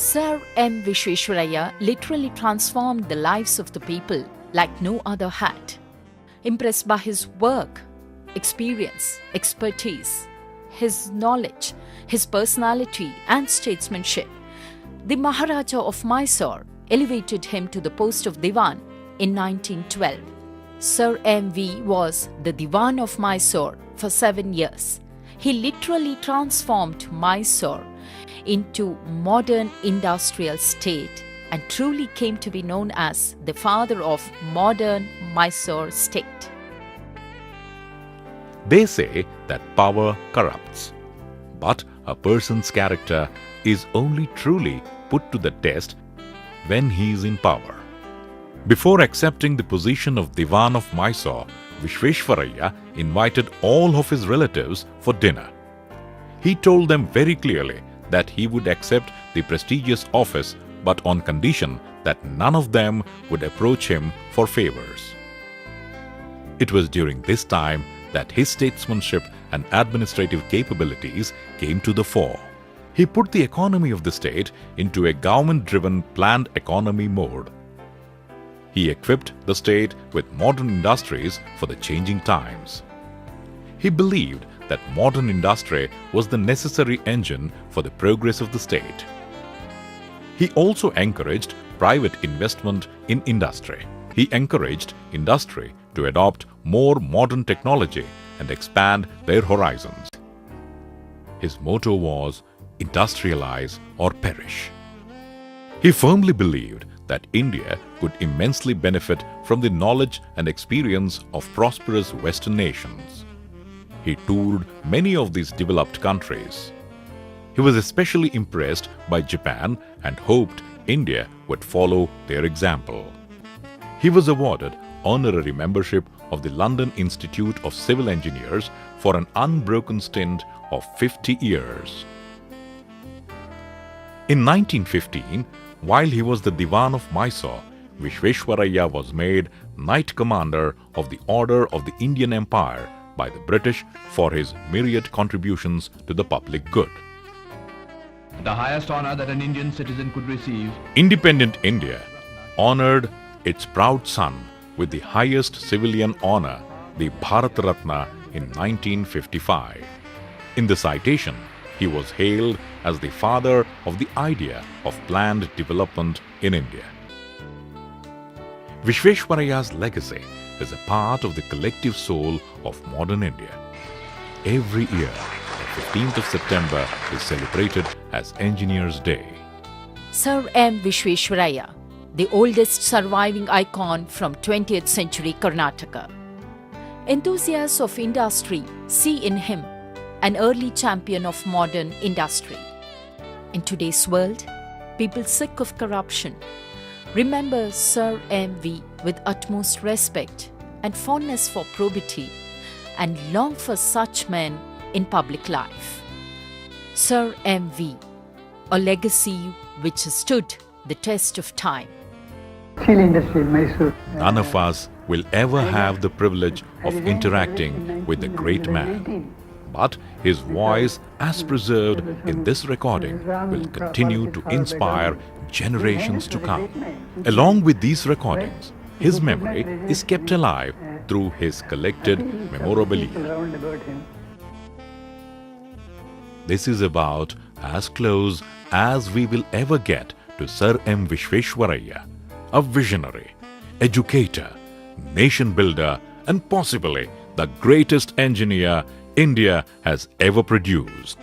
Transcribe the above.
Sir M. Visvesvaraya literally transformed the lives of the people like no other had. Impressed by his work, experience, expertise, his knowledge, his personality and statesmanship, the Maharaja of Mysore elevated him to the post of Diwan in 1912. Sir M.V. was the Diwan of Mysore for 7 years. He literally transformed Mysore into modern industrial state and truly came to be known as the father of modern Mysore state. They say that power corrupts, but a person's character is only truly put to the test when he is in power. Before accepting the position of Diwan of Mysore, Visvesvaraya invited all of his relatives for dinner. He told them very clearly that he would accept the prestigious office, but on condition that none of them would approach him for favors. It was during this time that his statesmanship and administrative capabilities came to the fore. He put the economy of the state into a government-driven planned economy mode. He equipped the state with modern industries for the changing times. He believed that modern industry was the necessary engine for the progress of the state. He also encouraged private investment in industry. He encouraged industry to adopt more modern technology and expand their horizons. His motto was, "Industrialize or perish." He firmly believed that India could immensely benefit from the knowledge and experience of prosperous Western nations. He toured many of these developed countries. He was especially impressed by Japan and hoped India would follow their example. He was awarded honorary membership of the London Institute of Civil Engineers for an unbroken stint of 50 years. In 1915, while he was the Diwan of Mysore, Visvesvaraya was made Knight Commander of the Order of the Indian Empire by the British for his myriad contributions to the public good. The highest honor that an Indian citizen could receive. Independent India honored its proud son with the highest civilian honor, the Bharat Ratna, in 1955. In the citation, he was hailed as the father of the idea of planned development in India. Visvesvaraya's legacy is a part of the collective soul of modern India. Every year, the 15th of September is celebrated as Engineers' Day. Sir M. Visvesvaraya, the oldest surviving icon from 20th century Karnataka. Enthusiasts of industry see in him an early champion of modern industry. In today's world, people sick of corruption remember Sir M.V. with utmost respect and fondness for probity and long for such men in public life. Sir M.V., a legacy which has stood the test of time. Steel industry, Mysore. None of us will ever have the privilege of interacting with the great man. But his voice, as preserved in this recording, will continue to inspire generations to come. Along with these recordings, his memory is kept alive through his collected memorabilia. This is about as close as we will ever get to Sir M. Visvesvaraya, a visionary, educator, nation builder, and possibly the greatest engineer India has ever produced.